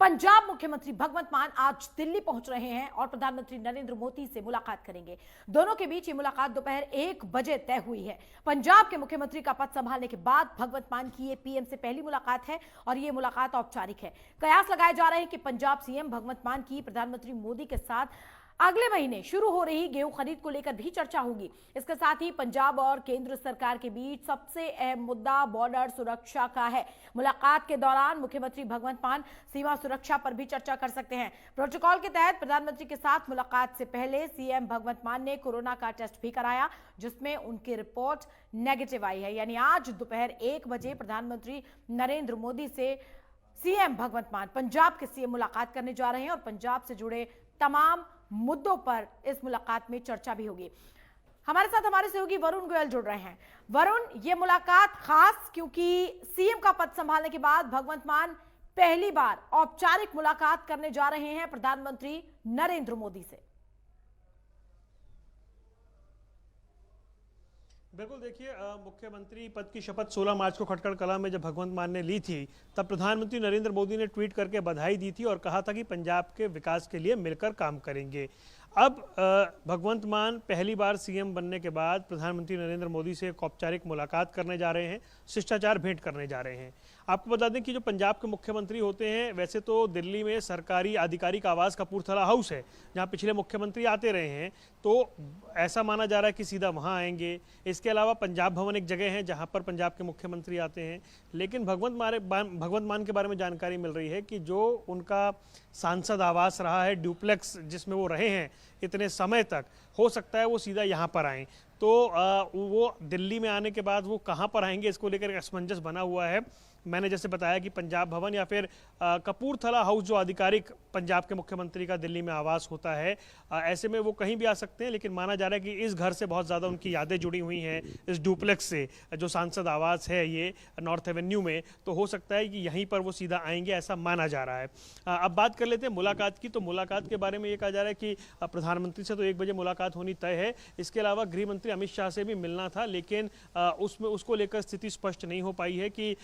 पंजाब मुख्यमंत्री भगवंत मान आज दिल्ली पहुंच रहे हैं और प्रधानमंत्री नरेंद्र मोदी से मुलाकात करेंगे। दोनों के बीच ये मुलाकात दोपहर 1 बजे तय हुई है। पंजाब के मुख्यमंत्री का पद संभालने के बाद भगवंत मान की ये पीएम से पहली मुलाकात है और ये मुलाकात औपचारिक है। कयास लगाए जा रहे हैं कि पंजाब सीएम भगवंत मान की प्रधानमंत्री मोदी के साथ अगले महीने शुरू हो रही गेहूं खरीद को लेकर भी चर्चा होगी। इसके साथ ही पंजाब और केंद्र सरकार के बीच सबसे अहम मुद्दा बॉर्डर सुरक्षा का है। मुलाकात के दौरान मुख्यमंत्री भगवंत मान सीमा सुरक्षा पर भी चर्चा कर सकते हैं। प्रोटोकॉल के तहत प्रधानमंत्री के साथ मुलाकात से पहले सीएम भगवंत मान ने कोरोना का टेस्ट भी कराया, जिसमें उनकी रिपोर्ट नेगेटिव आई है। यानी आज दोपहर 1 बजे प्रधानमंत्री नरेंद्र मोदी से सीएम भगवंत मान पंजाब के सीएम मुलाकात करने जा रहे हैं और पंजाब से जुड़े तमाम मुद्दों पर इस मुलाकात में चर्चा भी होगी। हमारे साथ हमारे सहयोगी वरुण गोयल जुड़ रहे हैं। वरुण, ये मुलाकात खास क्योंकि सीएम का पद संभालने के बाद भगवंत मान पहली बार औपचारिक मुलाकात करने जा रहे हैं प्रधानमंत्री नरेंद्र मोदी से। बिल्कुल, देखिए मुख्यमंत्री पद की शपथ 16 मार्च को खटकड़ कला में जब भगवंत मान ने ली थी, तब प्रधानमंत्री नरेंद्र मोदी ने ट्वीट करके बधाई दी थी और कहा था कि पंजाब के विकास के लिए मिलकर काम करेंगे। अब भगवंत मान पहली बार सीएम बनने के बाद प्रधानमंत्री नरेंद्र मोदी से एक औपचारिक मुलाकात करने जा रहे हैं, शिष्टाचार भेंट करने जा रहे हैं। आपको बता दें कि जो पंजाब के मुख्यमंत्री होते हैं, वैसे तो दिल्ली में सरकारी आधिकारिक आवास कपूरथला हाउस है, जहां पिछले मुख्यमंत्री आते रहे हैं, तो ऐसा माना जा रहा है कि सीधा वहां आएंगे। इसके अलावा पंजाब भवन एक जगह है जहां पर पंजाब के मुख्यमंत्री आते हैं। लेकिन भगवंत मान के बारे में जानकारी मिल रही है कि जो उनका सांसद आवास रहा है, ड्यूप्लेक्स जिसमें वो रहे हैं इतने समय तक, हो सकता है वो सीधा यहाँ पर आएँ। तो वो दिल्ली में आने के बाद वो कहाँ पर आएंगे, इसको लेकर असमंजस बना हुआ है। मैंने जैसे बताया कि पंजाब भवन या फिर कपूरथला हाउस, जो आधिकारिक पंजाब के मुख्यमंत्री का दिल्ली में आवास होता है, ऐसे में वो कहीं भी आ सकते हैं। लेकिन माना जा रहा है कि इस घर से बहुत ज़्यादा उनकी यादें जुड़ी हुई हैं, इस डुप्लेक्स से, जो सांसद आवास है ये नॉर्थ एवेन्यू में, तो हो सकता है कि यहीं पर वो सीधा आएंगे, ऐसा माना जा रहा है। अब बात कर लेते हैं मुलाकात की। तो मुलाकात के बारे में ये कहा जा रहा है कि प्रधानमंत्री से तो 1 बजे मुलाकात होनी तय है। इसके अलावा गृह मंत्री अमित शाह से भी मिलना था, लेकिन उसको लेकर स्थिति स्पष्ट नहीं हो पाई है कि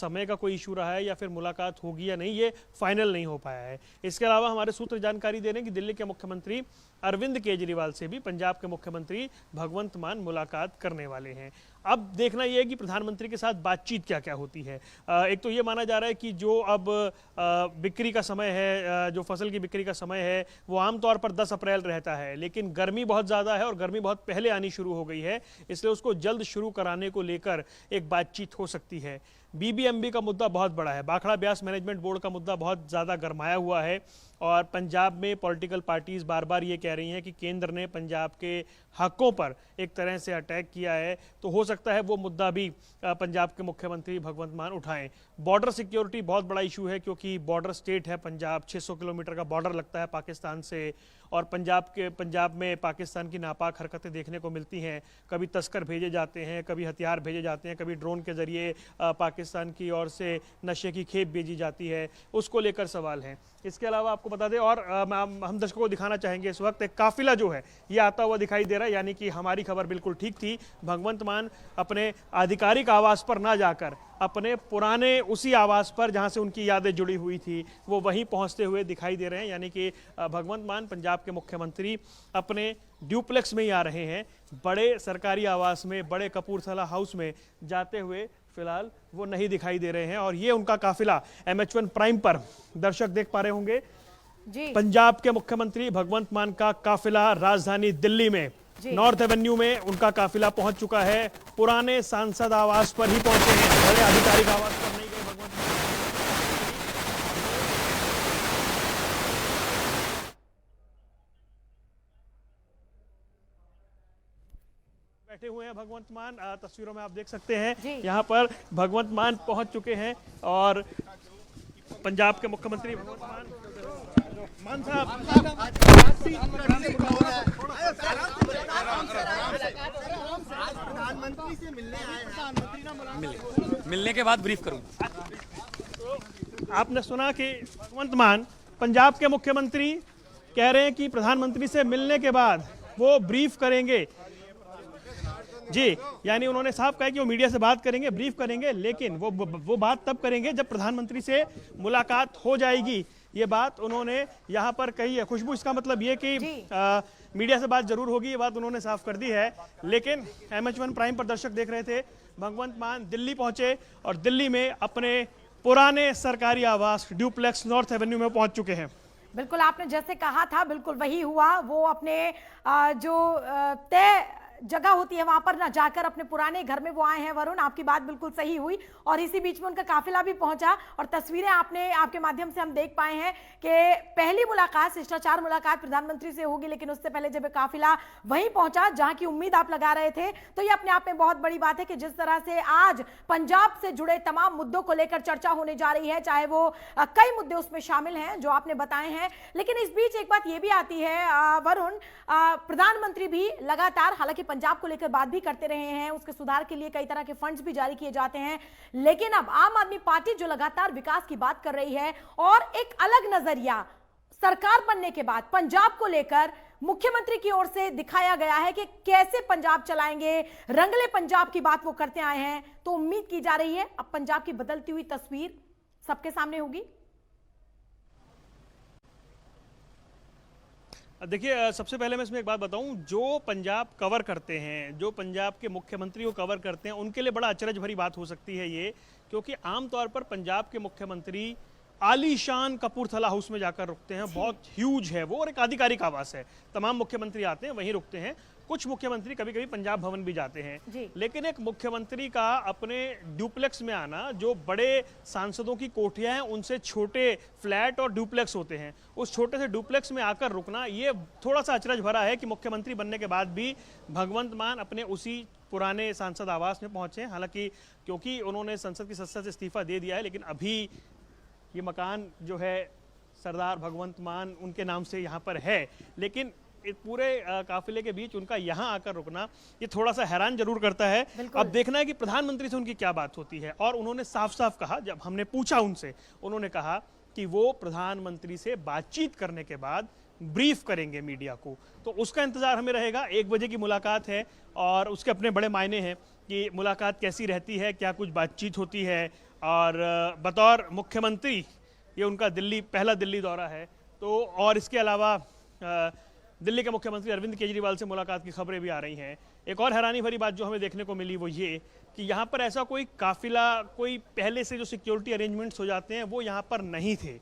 समय का कोई इशू रहा है या फिर मुलाकात होगी या नहीं, ये फाइनल नहीं हो पाया है। इसके अलावा हमारे सूत्र जानकारी दे रहे हैं कि दिल्ली के मुख्यमंत्री अरविंद केजरीवाल से भी पंजाब के मुख्यमंत्री भगवंत मान मुलाकात करने वाले हैं। अब देखना यह है कि प्रधानमंत्री के साथ बातचीत क्या क्या होती है। एक तो ये माना जा रहा है कि जो अब बिक्री का समय है, जो फसल की बिक्री का समय है, वो आमतौर पर 10 अप्रैल रहता है, लेकिन गर्मी बहुत ज़्यादा है और गर्मी बहुत पहले आनी शुरू हो गई है, इसलिए उसको जल्द शुरू कराने को लेकर एक बातचीत हो सकती है। बीबीएमबी का मुद्दा बहुत बड़ा है, भाखड़ा ब्यास मैनेजमेंट बोर्ड का मुद्दा बहुत ज़्यादा गरमाया हुआ है और पंजाब में पॉलिटिकल पार्टीज बार बार ये कह रही हैं कि केंद्र ने पंजाब के हकों पर एक तरह से अटैक किया है। तो हो सकता है वो मुद्दा भी पंजाब के मुख्यमंत्री भगवंत मान उठाएं। बॉर्डर सिक्योरिटी बहुत बड़ा इशू है, क्योंकि बॉर्डर स्टेट है पंजाब, 600 किलोमीटर का बॉर्डर लगता है पाकिस्तान से, और पंजाब में पाकिस्तान की नापाक हरकतें देखने को मिलती हैं। कभी तस्कर भेजे जाते हैं, कभी हथियार भेजे जाते हैं, कभी ड्रोन के जरिए पाकिस्तान की ओर से नशे की खेप भेजी जाती है, उसको लेकर सवाल हैं। इसके अलावा आपको बता दें, और हम दर्शकों को दिखाना चाहेंगे, इस वक्त एक काफिला जो है ये आता हुआ दिखाई दे रहा है, यानी कि हमारी खबर बिल्कुल ठीक थी। भगवंत मान अपने आधिकारिक आवास पर ना जाकर अपने पुराने उसी आवास पर जहां से उनकी यादें जुड़ी हुई थी, वो वहीं पहुंचते हुए दिखाई दे रहे हैं। यानी कि भगवंत मान पंजाब के मुख्यमंत्री अपने ड्यूप्लेक्स में ही आ रहे हैं, बड़े सरकारी आवास में, बड़े कपूरथला हाउस में जाते हुए फिलहाल वो नहीं दिखाई दे रहे हैं। और ये उनका काफिला MH1 प्राइम पर दर्शक देख पा रहे होंगे जी। पंजाब के मुख्यमंत्री भगवंत मान का काफिला राजधानी दिल्ली में नॉर्थ एवेन्यू में उनका काफिला पहुंच चुका है। पुराने सांसद आवास पर ही पहुंचे हैं, बड़े आधिकारिक आवास पर नहीं गए भगवंत मान। बैठे हुए हैं भगवंत मान, तस्वीरों में आप देख सकते हैं यहाँ पर भगवंत मान पहुंच चुके हैं और पंजाब के मुख्यमंत्री भगवंत मान साहब प्रधानमंत्री से मिलने आए हैं, मिलने के बाद ब्रीफ करूंगा। तो आपने सुना कि भगवंत मान पंजाब के मुख्यमंत्री कह रहे हैं कि प्रधानमंत्री से मिलने के बाद वो ब्रीफ करेंगे जी। यानी उन्होंने साफ कहा कि वो मीडिया से बात करेंगे, ब्रीफ करेंगे, लेकिन वो बात तब करेंगे जब प्रधानमंत्री से मुलाकात हो जाएगी। ये बात उन्होंने यहाँ पर कही है। खुशबू, इसका मतलब ये कि मीडिया से बात जरूर होगी, ये बात उन्होंने साफ कर दी है। लेकिन MH1 प्राइम पर दर्शक देख रहे थे, भगवंत मान दिल्ली पहुंचे और दिल्ली में अपने पुराने सरकारी आवास ड्यूप्लेक्स नॉर्थ एवेन्यू में पहुंच चुके हैं। बिल्कुल, आपने जैसे कहा था बिल्कुल वही हुआ। वो अपने जो तय जगह होती है वहां पर ना जाकर अपने पुराने घर में वो आए हैं। वरुण, आपकी बात बिल्कुल सही हुई और इसी बीच में उनका काफिला भी पहुंचा और तस्वीरें आपके माध्यम से हम देख पाए हैं कि पहली मुलाकात, शिष्टाचार मुलाकात प्रधानमंत्री से होगी, लेकिन उससे पहले जब काफिला वहीं पहुंचा जहां की उम्मीद आप लगा रहे थे, तो ये अपने आप में बहुत बड़ी बात है कि जिस तरह से आज पंजाब से जुड़े तमाम मुद्दों को लेकर चर्चा होने जा रही है, चाहे वो कई मुद्दे उसमें शामिल हैं जो आपने बताए हैं। लेकिन इस बीच एक बात यह भी आती है वरुण, प्रधानमंत्री भी लगातार हालांकि पंजाब को लेकर बात भी करते रहे हैं, उसके सुधार के लिए कई तरह के फंड्स भी जारी किए जाते हैं, लेकिन अब आम आदमी पार्टी जो लगातार विकास की बात कर रही है और एक अलग नजरिया सरकार बनने के बाद पंजाब को लेकर मुख्यमंत्री की ओर से दिखाया गया है कि कैसे पंजाब चलाएंगे, रंगले पंजाब की बात वो करते आए हैं। तो उम्मीद की जा रही है अब पंजाब की बदलती हुई तस्वीर सबके सामने होगी। देखिए, सबसे पहले मैं इसमें एक बात बताऊं, जो पंजाब कवर करते हैं, जो पंजाब के मुख्यमंत्री को कवर करते हैं, उनके लिए बड़ा अचरज भरी बात हो सकती है ये, क्योंकि आमतौर पर पंजाब के मुख्यमंत्री आलीशान कपूरथला हाउस में जाकर रुकते हैं। बहुत ह्यूज है वो और एक आधिकारिक आवास है, तमाम मुख्यमंत्री आते हैं वहीं रुकते हैं। कुछ मुख्यमंत्री कभी कभी पंजाब भवन भी जाते हैं, लेकिन एक मुख्यमंत्री का अपने ड्यूप्लेक्स में आना, जो बड़े सांसदों की कोठियां हैं उनसे छोटे फ्लैट और ड्यूप्लेक्स होते हैं, उस छोटे से ड्यूप्लेक्स में आकर रुकना, ये थोड़ा सा अचरज भरा है कि मुख्यमंत्री बनने के बाद भी भगवंत मान अपने उसी पुराने सांसद आवास में पहुंचे। हालांकि क्योंकि उन्होंने संसद की सदस्यता से इस्तीफा दे दिया है, लेकिन अभी ये मकान जो है सरदार भगवंत मान उनके नाम से यहाँ पर है। लेकिन पूरे काफिले के बीच उनका यहाँ आकर रुकना ये थोड़ा सा हैरान जरूर करता है। अब देखना है कि प्रधानमंत्री से उनकी क्या बात होती है। और उन्होंने साफ साफ कहा, जब हमने पूछा उनसे, उन्होंने कहा कि वो प्रधानमंत्री से बातचीत करने के बाद ब्रीफ करेंगे मीडिया को। तो उसका इंतजार हमें रहेगा। 1 बजे की मुलाकात है और उसके अपने बड़े मायने हैं कि मुलाकात कैसी रहती है, क्या कुछ बातचीत होती है। और बतौर मुख्यमंत्री ये उनका पहला दिल्ली दौरा है। तो और इसके अलावा दिल्ली के मुख्यमंत्री अरविंद केजरीवाल से मुलाकात की खबरें भी आ रही हैं। एक और हैरानी भरी बात जो हमें देखने को मिली वो ये कि यहाँ पर ऐसा कोई काफिला, कोई पहले से जो सिक्योरिटी अरेंजमेंट्स हो जाते हैं वो यहाँ पर नहीं थे।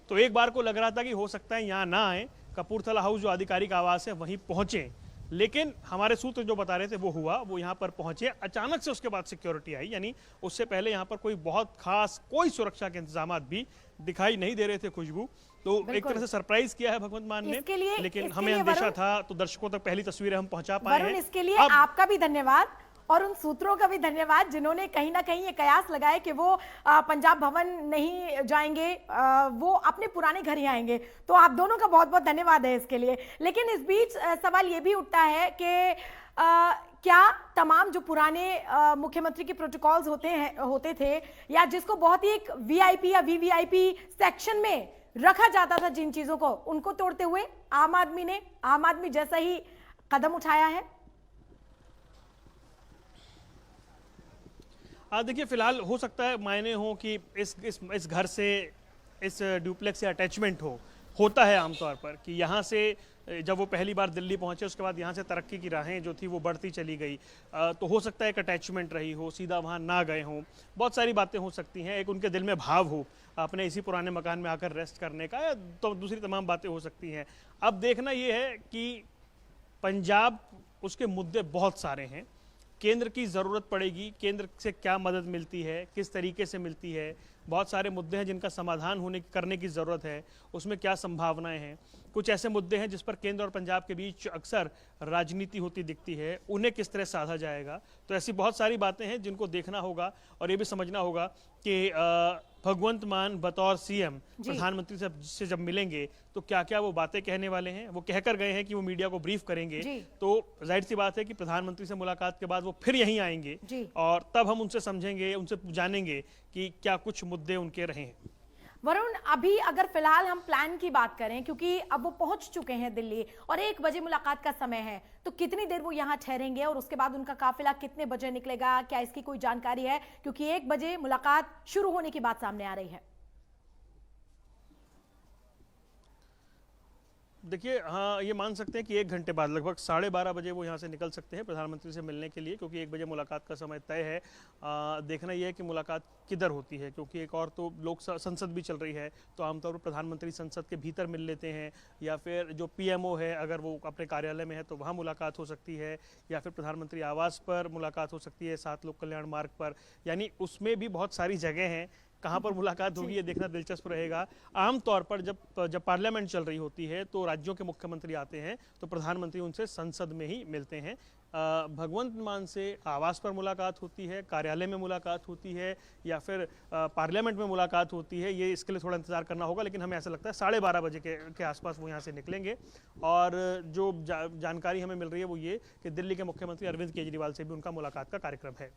तो एक बार को लग रहा था कि हो सकता है यहाँ ना आए, कपूरथला हाउस जो आधिकारिक आवास है वहीं पहुंचे, लेकिन हमारे सूत्र जो बता रहे थे वो हुआ, वो यहाँ पर पहुंचे। अचानक से उसके बाद सिक्योरिटी आई, यानी उससे पहले यहाँ पर कोई बहुत खास कोई सुरक्षा के इंतजाम भी दिखाई नहीं दे रहे थे। खुशबू, तो एक तरह से सरप्राइज किया है भगवंत मान ने, लेकिन हमें अंदेशा था, तो दर्शकों तक पहली तस्वीरें हम पहुंचा पाए हैं। इसके लिए आपका भी धन्यवाद और उन सूत्रों का भी धन्यवाद जिन्होंने कहीं ना कहीं ये कयास लगाए कि वो पंजाब भवन नहीं जाएंगे, वो अपने पुराने घर ही आएंगे। तो आप दोनों का बहुत बहुत धन्यवाद है इसके लिए। लेकिन इस बीच सवाल ये भी उठता है कि क्या तमाम जो पुराने मुख्यमंत्री के प्रोटोकॉल्स होते थे, या जिसको बहुत ही एक VIP या VVIP सेक्शन में रखा जाता था जिन चीजों को, उनको तोड़ते हुए आम आदमी जैसा ही कदम उठाया है? देखिए, फिलहाल हो सकता है मायने हो कि इस घर से, इस ड्यूप्लेक्स से अटैचमेंट होता है आमतौर पर कि यहाँ से जब वो पहली बार दिल्ली पहुंचे उसके बाद यहाँ से तरक्की की राहें जो थी वो बढ़ती चली गई। तो हो सकता है एक अटैचमेंट रही हो, सीधा वहाँ ना गए हों, बहुत सारी बातें हो सकती हैं। एक उनके दिल में भाव हो अपने इसी पुराने मकान में आकर रेस्ट करने का, या तो दूसरी तमाम बातें हो सकती हैं। अब देखना ये है कि पंजाब, उसके मुद्दे बहुत सारे हैं, केंद्र की ज़रूरत पड़ेगी, केंद्र से क्या मदद मिलती है, किस तरीके से मिलती है, बहुत सारे मुद्दे हैं जिनका समाधान करने की ज़रूरत है, उसमें क्या संभावनाएं हैं। कुछ ऐसे मुद्दे हैं जिस पर केंद्र और पंजाब के बीच अक्सर राजनीति होती दिखती है, उन्हें किस तरह साधा जाएगा। तो ऐसी बहुत सारी बातें हैं जिनको देखना होगा और ये भी समझना होगा कि भगवंत मान बतौर CM प्रधानमंत्री से जब मिलेंगे तो क्या क्या वो बातें कहने वाले हैं। वो कहकर गए हैं कि वो मीडिया को ब्रीफ करेंगे, तो जाहिर सी बात है कि प्रधानमंत्री से मुलाकात के बाद वो फिर यहीं आएंगे और तब हम उनसे समझेंगे, उनसे जानेंगे कि क्या कुछ मुद्दे उनके रहे हैं। वरुण, अभी अगर फिलहाल हम प्लान की बात करें, क्योंकि अब वो पहुंच चुके हैं दिल्ली और 1 बजे मुलाकात का समय है, तो कितनी देर वो यहाँ ठहरेंगे और उसके बाद उनका काफिला कितने बजे निकलेगा, क्या इसकी कोई जानकारी है? क्योंकि 1 बजे मुलाकात शुरू होने की बात सामने आ रही है। देखिए, हाँ, ये मान सकते हैं कि 1 घंटे बाद लगभग 12:30 बजे वो यहाँ से निकल सकते हैं प्रधानमंत्री से मिलने के लिए, क्योंकि 1 बजे मुलाकात का समय तय है। देखना ये है कि मुलाकात किधर होती है, क्योंकि एक और तो संसद भी चल रही है, तो आमतौर पर प्रधानमंत्री संसद के भीतर मिल लेते हैं, या फिर जो पीएमओ है अगर वो अपने कार्यालय में है तो वहाँ मुलाकात हो सकती है, या फिर प्रधानमंत्री आवास पर मुलाकात हो सकती है 7 लोक कल्याण मार्ग पर। यानी उसमें भी बहुत सारी जगह हैं, कहाँ पर मुलाकात होगी ये देखना दिलचस्प रहेगा। आमतौर पर जब पार्लियामेंट चल रही होती है तो राज्यों के मुख्यमंत्री आते हैं तो प्रधानमंत्री उनसे संसद में ही मिलते हैं। भगवंत मान से आवास पर मुलाकात होती है, कार्यालय में मुलाकात होती है, या फिर पार्लियामेंट में मुलाकात होती है, ये इसके लिए थोड़ा इंतजार करना होगा। लेकिन हमें ऐसा लगता है 12:30 बजे के आसपास वो यहाँ से निकलेंगे। और जो जानकारी हमें मिल रही है वो ये कि दिल्ली के मुख्यमंत्री अरविंद केजरीवाल से भी उनका मुलाकात का कार्यक्रम है।